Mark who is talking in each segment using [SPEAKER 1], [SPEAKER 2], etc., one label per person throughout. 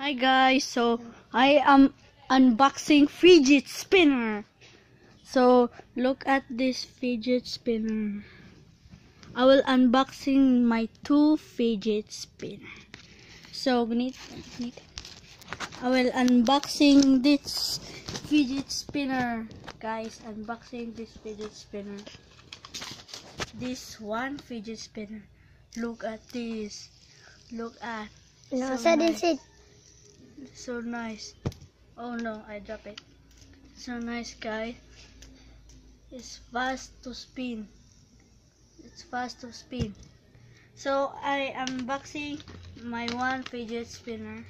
[SPEAKER 1] Hi guys, so I am unboxing fidget spinner. So look at this fidget spinner. I will unboxing my 2 fidget spinner. So I will unboxing this fidget spinner, guys. Unboxing this fidget spinner. This one fidget spinner. Look at this. Look at.
[SPEAKER 2] No,
[SPEAKER 1] so
[SPEAKER 2] nice.
[SPEAKER 1] So nice. Oh no, I dropped it. So nice, guys. It's fast to spin. It's fast to spin. So I am unboxing my 1 fidget spinner.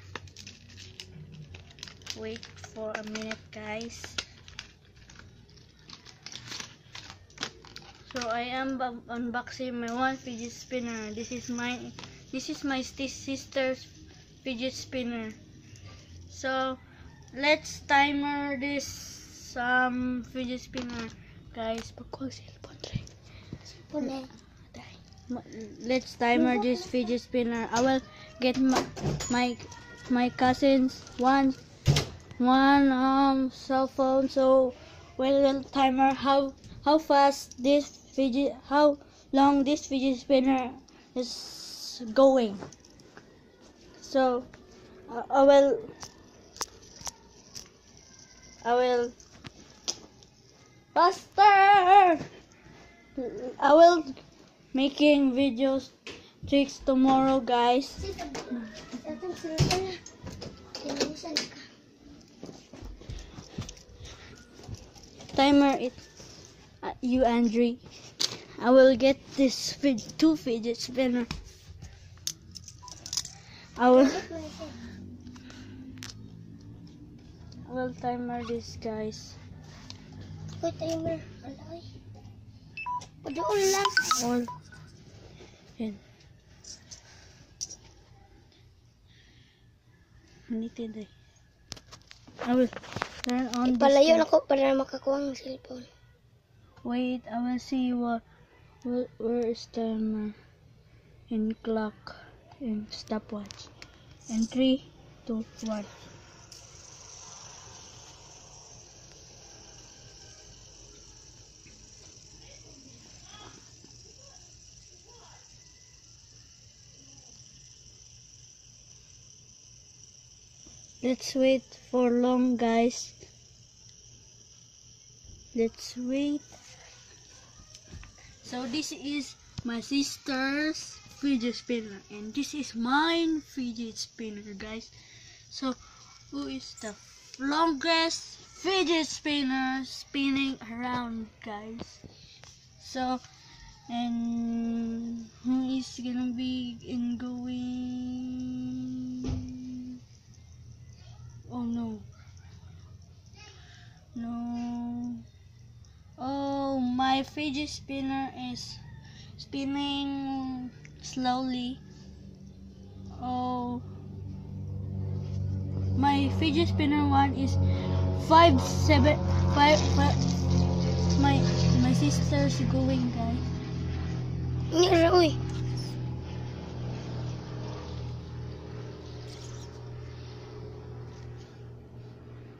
[SPEAKER 1] Wait for a minute, guys. So I am unboxing my 1 fidget spinner. This is my sister's fidget spinner. So let's timer this fidget spinner, guys. Let's timer this fidget spinner. I will get my cousin's one cell phone, so we'll timer how long this fidget spinner is going. So I will faster. I will making videos tricks tomorrow, guys. Timer it, you Andre. I will get this 2 fidget spinner. I will timer this, guys.
[SPEAKER 2] Timer.
[SPEAKER 1] All in. I will turn on
[SPEAKER 2] Ipalayo na ko para makakuha ng cellphone.
[SPEAKER 1] Wait, I will see where is timer and clock and stopwatch. And 3, 2, 1. Let's wait for long, guys. Let's wait. So this is my sister's fidget spinner, and this is mine fidget spinner, guys. So who is the longest fidget spinner spinning around, guys? So, and who is gonna be going? Oh no. Oh, my fidget spinner is spinning slowly. Oh, my fidget spinner one is 5, 7, 5. My sister's going, guys.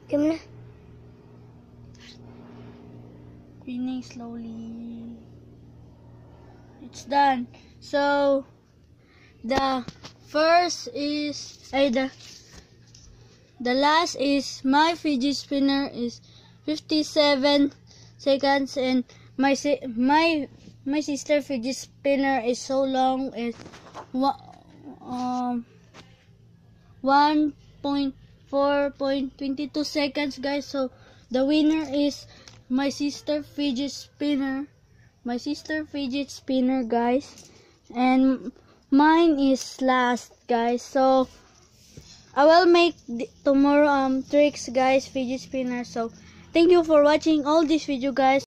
[SPEAKER 2] Gimana?
[SPEAKER 1] Spinning slowly. It's done. So the first is the last is my fidget spinner is 57 seconds, and my sister fidget spinner is so long, is 1.4.22 seconds, guys. So the winner is my sister fidget spinner. Guys, and mine is last, guys. So I will make tomorrow tricks, guys, fidget spinner. So thank you for watching all this video, guys.